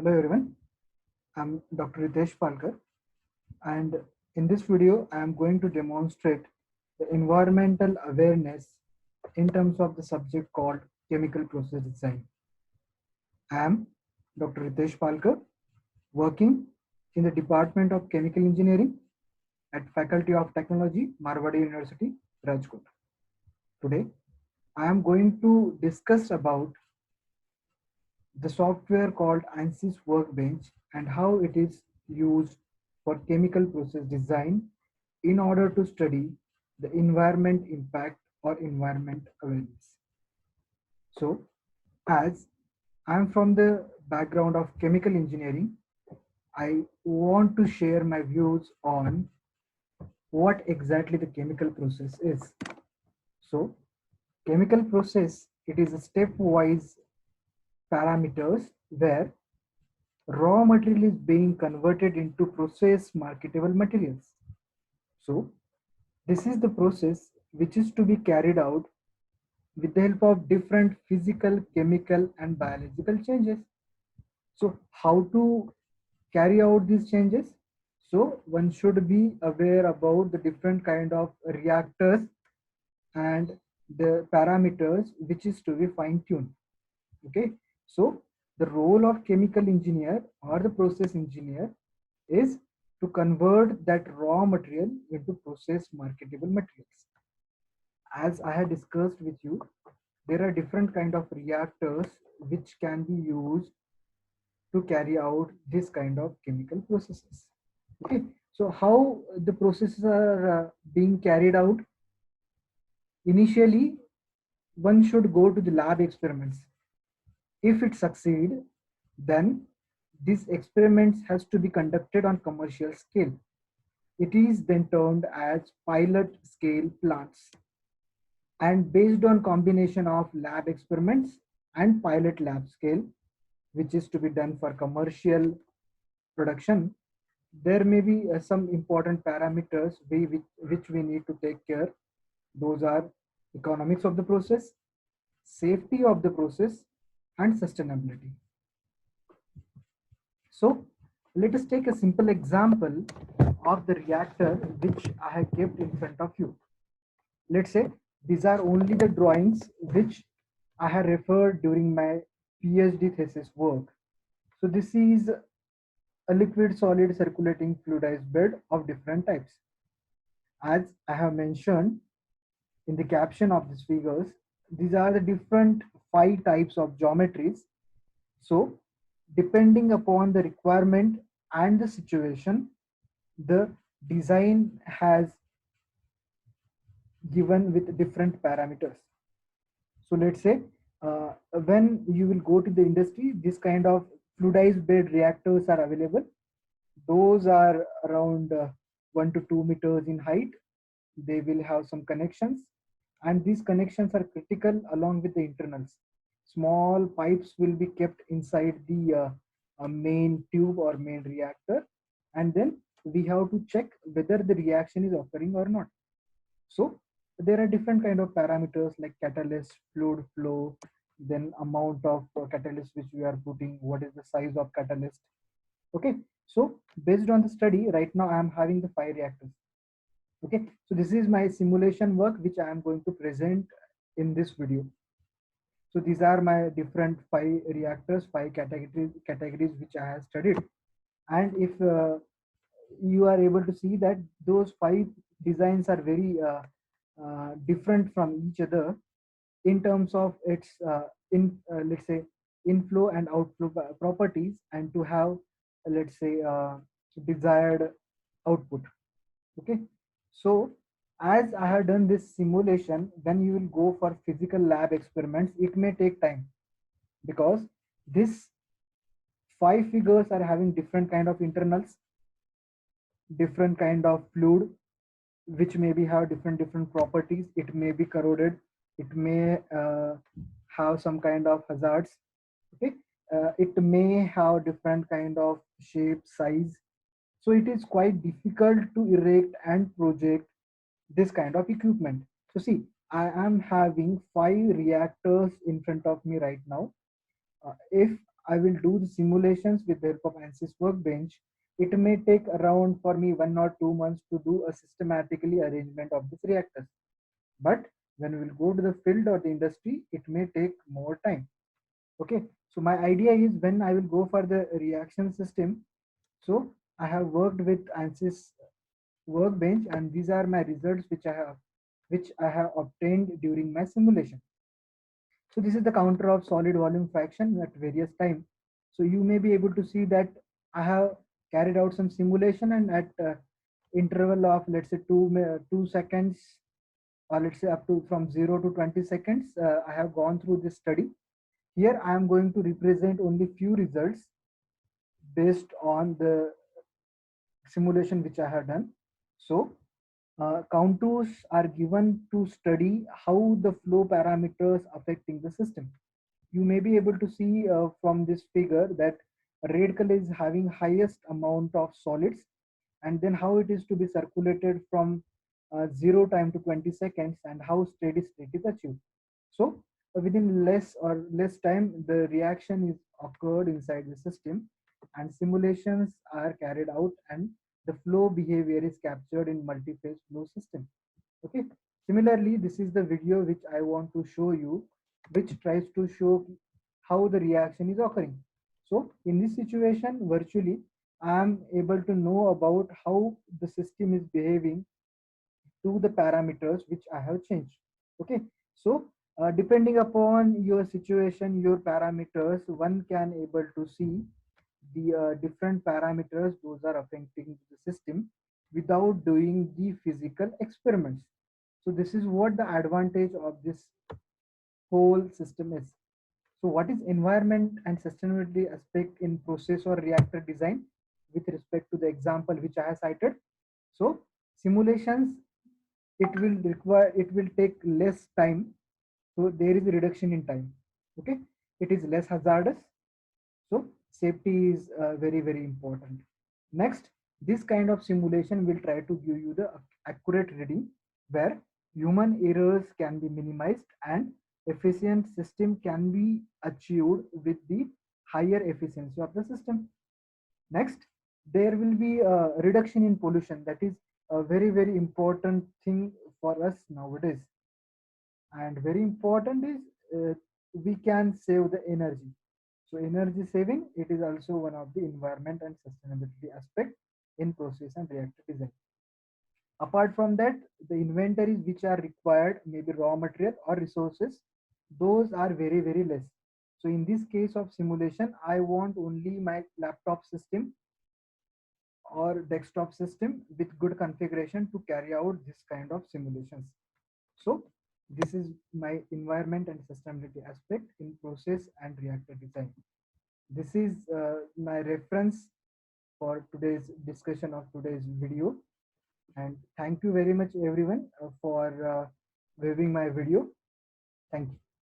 Hello everyone, I'm Dr. Ritesh Palkar, and in this video I am going to demonstrate the environmental awareness in terms of the subject called chemical process design. I am Dr. Ritesh Palkar, working in the Department of Chemical Engineering at Faculty of Technology, Marwadi University, Rajkot. Today I am going to discuss about the software called ANSYS Workbench and how it is used for chemical process design in order to study the environment impact or environment awareness. So, as I'm from the background of chemical engineering, I want to share my views on what exactly the chemical process is. So, chemical process, it is a stepwise parameters where raw material is being converted into process marketable materials. So this is the process which is to be carried out with the help of different physical, chemical and biological changes. So how to carry out these changes? So one should be aware about the different kind of reactors and the parameters which is to be fine tuned. Okay, so the role of chemical engineer or the process engineer is to convert that raw material into process marketable materials. As I had discussed with you, there are different kind of reactors which can be used to carry out this kind of chemical processes. Okay, so how the processes are being carried out? Initially, one should go to the lab experiments. If it succeed, then these experiments has to be conducted on commercial scale. It is then termed as pilot scale plants. And based on combination of lab experiments and pilot lab scale, which is to be done for commercial production, there may be some important parameters which we need to take care. Those are economics of the process, safety of the process, and sustainability. So let us take a simple example of the reactor which I have kept in front of you. Let's say these are only the drawings which I have referred during my PhD thesis work. So this is a liquid solid circulating fluidized bed of different types. As I have mentioned in the caption of these figures, these are the different 5 types of geometries. So depending upon the requirement and the situation, the design has given with different parameters. So let's say when you will go to the industry, this kind of fluidized bed reactors are available. Those are around 1 to 2 meters in height. They will have some connections, and these connections are critical along with the internals. Small pipes will be kept inside the main tube or main reactor, and then we have to check whether the reaction is occurring or not. So there are different kind of parameters like catalyst, fluid flow, then amount of catalyst which we are putting, what is the size of catalyst. Okay, so based on the study, right now I am having the 5 reactors. Okay, so this is my simulation work which I am going to present in this video. So these are my different 5 reactors, 5 categories which I have studied. And if you are able to see that those 5 designs are very different from each other in terms of its let's say inflow and outflow properties, and to have let's say desired output. Okay, so as I have done this simulation, when you will go for physical lab experiments, it may take time because this 5 figures are having different kind of internals, different kind of fluid which maybe have different properties. It may be corroded, it may have some kind of hazards. Okay, it may have different kind of shape, size. So it is quite difficult to erect and project this kind of equipment. So see, I am having 5 reactors in front of me right now. If I will do the simulations with the help of ANSYS Workbench, it may take around for me 1 or 2 months to do a systematically arrangement of these reactors. But when we will go to the field or the industry, it may take more time. Okay, so my idea is when I will go for the reaction system, so I have worked with ANSYS Workbench, and these are my results which I have obtained during my simulation. So this is the counter of solid volume fraction at various time. So you may be able to see that I have carried out some simulation, and at interval of, let's say, 2 seconds, or let's say up to from 0 to 20 seconds, I have gone through this study. Here I am going to represent only few results based on the simulation which I have done. So contours are given to study how the flow parameters affecting the system. You may be able to see from this figure that red color is having highest amount of solids, and then how it is to be circulated from 0 time to 20 seconds, and how steady state is achieved. So within less time, the reaction is occurred inside the system, and simulations are carried out, and the flow behavior is captured in multi-phase flow system. Okay. Similarly, this is the video which I want to show you, which tries to show how the reaction is occurring. So in this situation, virtually, I am able to know about how the system is behaving to the parameters which I have changed. Okay, so depending upon your situation, your parameters, one can able to see the different parameters those are affecting the system without doing the physical experiments. So this is what the advantage of this whole system is. So what is environment and sustainability aspect in process or reactor design with respect to the example which I have cited? So simulations, it will take less time, so there is a reduction in time. Okay, it is less hazardous, so safety is very important. Next, this kind of simulation will try to give you the accurate reading where human errors can be minimized and efficient system can be achieved with the higher efficiency of the system. Next, there will be a reduction in pollution. That is a very important thing for us nowadays. And very important is we can save the energy. So energy saving, it is also one of the environment and sustainability aspect in process and reactor design. Apart from that, the inventories which are required, maybe raw material or resources, those are very less. So in this case of simulation, I want only my laptop system or desktop system with good configuration to carry out this kind of simulations. So this is my environment and sustainability aspect in process and reactor design. This is my reference for today's discussion of today's video. And thank you very much everyone for viewing my video. Thank you.